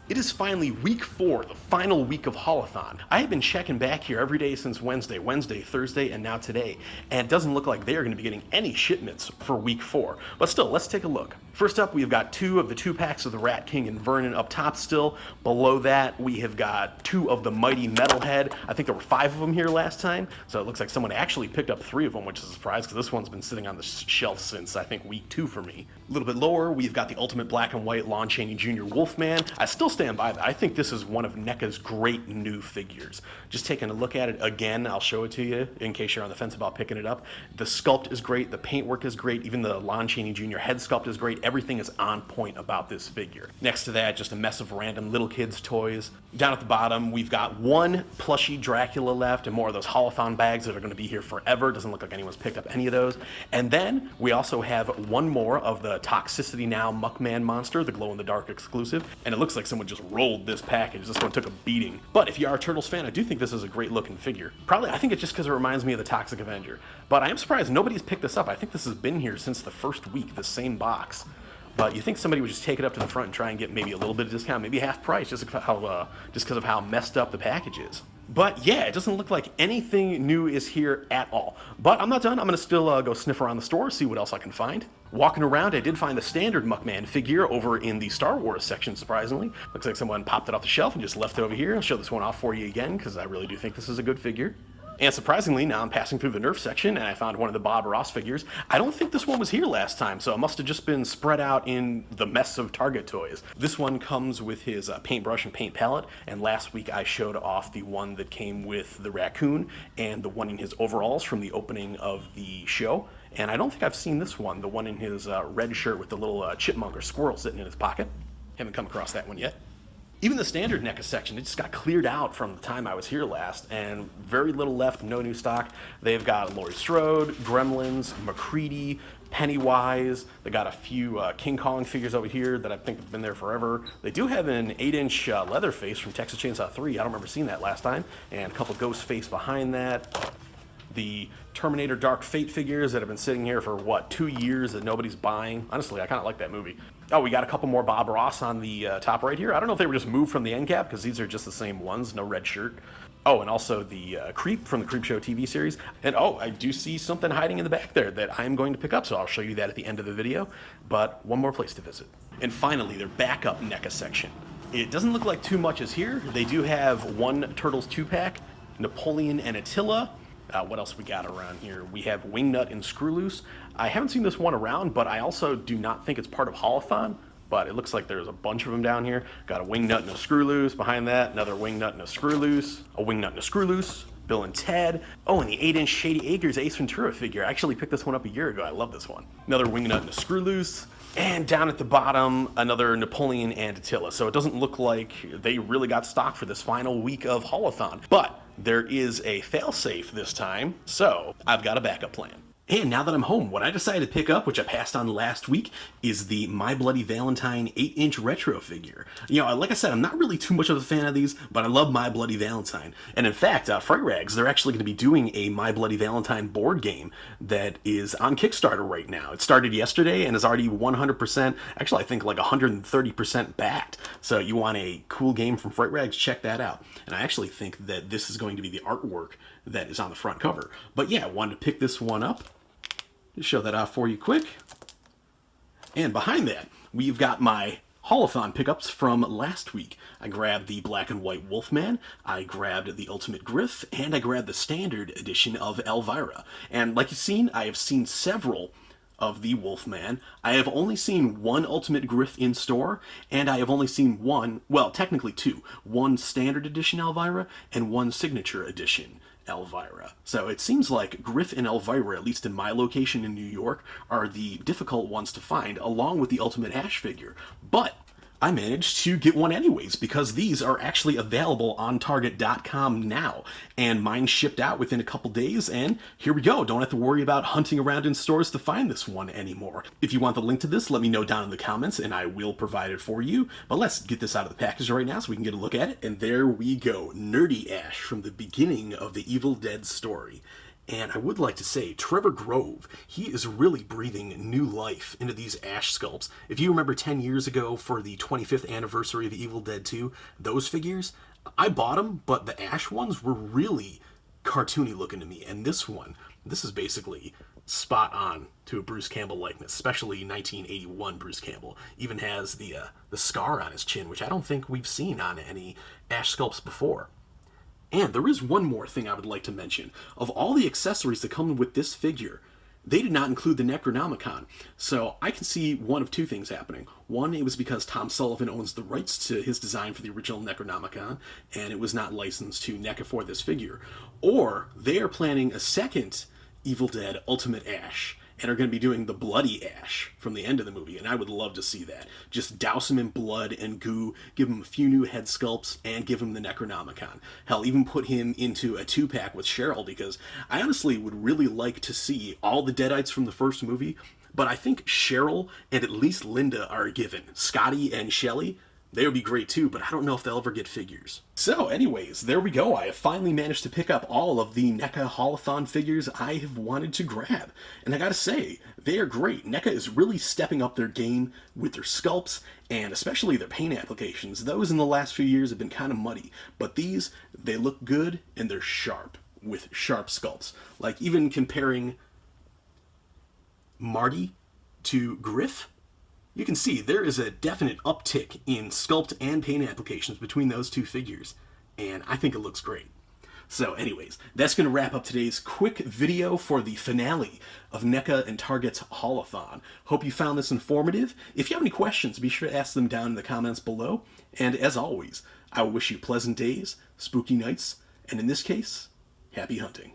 It is finally week 4, the final week of Haulathon. I have been checking back here every day since Wednesday, Thursday, and now today, and it doesn't look like they are going to be getting any shipments for week 4. But still, let's take a look. First up, we've got 2 of the 2-packs of the Rat King and Vernon up top still. Below that, we have got 2 of the Mighty Metalhead. I think there were 5 of them here last time, so it looks like someone actually picked up 3 of them, which is a surprise because this one's been sitting on the shelf since, I think, week 2 for me. A little bit lower, we've got the Ultimate Black and White Lon Chaney Jr. Wolfman. I still stand by that. I think this is one of NECA's great new figures. Just taking a look at it again, I'll show it to you in case you're on the fence about picking it up. The sculpt is great, the paintwork is great, even the Lon Chaney Jr. head sculpt is great. Everything is on point about this figure. Next to that, just a mess of random little kids' toys. Down at the bottom, we've got 1 plushie Dracula left and more of those Haulathon bags that are going to be here forever. Doesn't look like anyone's picked up any of those. And then we also have 1 more of the Toxicity Now Muckman monster, the glow-in-the-dark exclusive. And it looks like someone just rolled this package. This one took a beating. But if you are a Turtles fan, I do think this is a great looking figure. Probably, I think it's just because it reminds me of the Toxic Avenger. But I am surprised nobody's picked this up. I think this has been here since the first week, the same box. But you think somebody would just take it up to the front and try and get maybe a little bit of discount, maybe half price, just because of how messed up the package is. But yeah, it doesn't look like anything new is here at all. But I'm not done. I'm going to still go sniff around the store, see what else I can find. Walking around, I did find the standard Muckman figure over in the Star Wars section, surprisingly. Looks like someone popped it off the shelf and just left it over here. I'll show this one off for you again, because I really do think this is a good figure. And surprisingly, now I'm passing through the Nerf section and I found one of the Bob Ross figures. I don't think this one was here last time, so it must have just been spread out in the mess of Target toys. This one comes with his paintbrush and paint palette, and last week I showed off the one that came with the raccoon and the one in his overalls from the opening of the show. And I don't think I've seen this one, the one in his red shirt with the little chipmunk or squirrel sitting in his pocket. Haven't come across that one yet. Even the standard NECA section, it just got cleared out from the time I was here last, and very little left, no new stock. They've got Laurie Strode, Gremlins, McCready, Pennywise. They got a few King Kong figures over here that I think have been there forever. They do have an 8-inch Leatherface from Texas Chainsaw 3. I don't remember seeing that last time. And a couple Ghostface behind that. The Terminator Dark Fate figures that have been sitting here for, what, 2 years that nobody's buying. Honestly, I kind of like that movie. Oh, we got a couple more Bob Ross on the top right here. I don't know if they were just moved from the end cap, because these are just the same ones, no red shirt. Oh, and also the Creep from the Creep Show TV series. And oh, I do see something hiding in the back there that I'm going to pick up, so I'll show you that at the end of the video. But one more place to visit. And finally, their backup NECA section. It doesn't look like too much is here. They do have 1 Turtles 2-pack, Napoleon and Attila. What else we got around here? We have Wingnut and Screwloose. I haven't seen this one around, but I also do not think it's part of Haulathon. But it looks like there's a bunch of them down here. Got a Wingnut and a Screwloose. Behind that, another Wingnut and a Screwloose. A Wingnut and a Screwloose. Bill and Ted. Oh, and the 8-inch Shady Acres Ace Ventura figure. I actually picked this one up a year ago. I love this one. Another Wingnut and a Screwloose. And down at the bottom, another Napoleon and Attila. So it doesn't look like they really got stock for this final week of Haulathon. But there is a failsafe this time, so I've got a backup plan. And now that I'm home, what I decided to pick up, which I passed on last week, is the My Bloody Valentine 8-inch retro figure. You know, like I said, I'm not really too much of a fan of these, but I love My Bloody Valentine. And in fact, Fright Rags, they're actually going to be doing a My Bloody Valentine board game that is on Kickstarter right now. It started yesterday and is already 100%, actually I think like 130% backed. So you want a cool game from Fright Rags, check that out. And I actually think that this is going to be the artwork that is on the front cover. But yeah, I wanted to pick this one up. Just show that off for you quick. And behind that, we've got my Haulathon pickups from last week. I grabbed the Black and White Wolfman, I grabbed the Ultimate Griff, and I grabbed the standard edition of Elvira. And like you've seen, I have seen several of the Wolfman. I have only seen 1 Ultimate Griff in store, and I have only seen 1, well, technically 2. 1 standard edition Elvira, and 1 signature edition Elvira. So it seems like Griff and Elvira, at least in my location in New York, are the difficult ones to find, along with the Ultimate Ash figure. But I managed to get one anyways, because these are actually available on Target.com now, and mine shipped out within a couple days, and here we go. Don't have to worry about hunting around in stores to find this one anymore. If you want the link to this, let me know down in the comments, and I will provide it for you. But let's get this out of the package right now so we can get a look at it, and there we go. Nerdy Ash from the beginning of the Evil Dead story. And I would like to say, Trevor Grove, he is really breathing new life into these Ash sculpts. If you remember 10 years ago for the 25th anniversary of Evil Dead 2, those figures, I bought them, but the Ash ones were really cartoony looking to me. And this one, this is basically spot on to a Bruce Campbell likeness, especially 1981 Bruce Campbell. Even has the scar on his chin, which I don't think we've seen on any Ash sculpts before. And there is one more thing I would like to mention. Of all the accessories that come with this figure, they did not include the Necronomicon. So I can see one of two things happening. One, it was because Tom Sullivan owns the rights to his design for the original Necronomicon, and it was not licensed to NECA for this figure. Or they are planning a second Evil Dead Ultimate Ash, and are going to be doing the bloody Ash from the end of the movie, and I would love to see that. Just douse him in blood and goo, give him a few new head sculpts, and give him the Necronomicon. Hell, even put him into a 2-pack with Cheryl, because I honestly would really like to see all the Deadites from the first movie, but I think Cheryl and at least Linda are a given. Scotty and Shelly, they would be great too, but I don't know if they'll ever get figures. So anyways, there we go. I have finally managed to pick up all of the NECA Haulathon figures I have wanted to grab. And I gotta say, they are great. NECA is really stepping up their game with their sculpts, and especially their paint applications. Those in the last few years have been kind of muddy, but these, they look good and they're sharp, with sharp sculpts. Like even comparing Marty to Griff, you can see there is a definite uptick in sculpt and paint applications between those two figures, and I think it looks great. So anyways, that's going to wrap up today's quick video for the finale of NECA and Target's Haulathon. Hope you found this informative. If you have any questions, be sure to ask them down in the comments below. And as always, I wish you pleasant days, spooky nights, and in this case, happy hunting.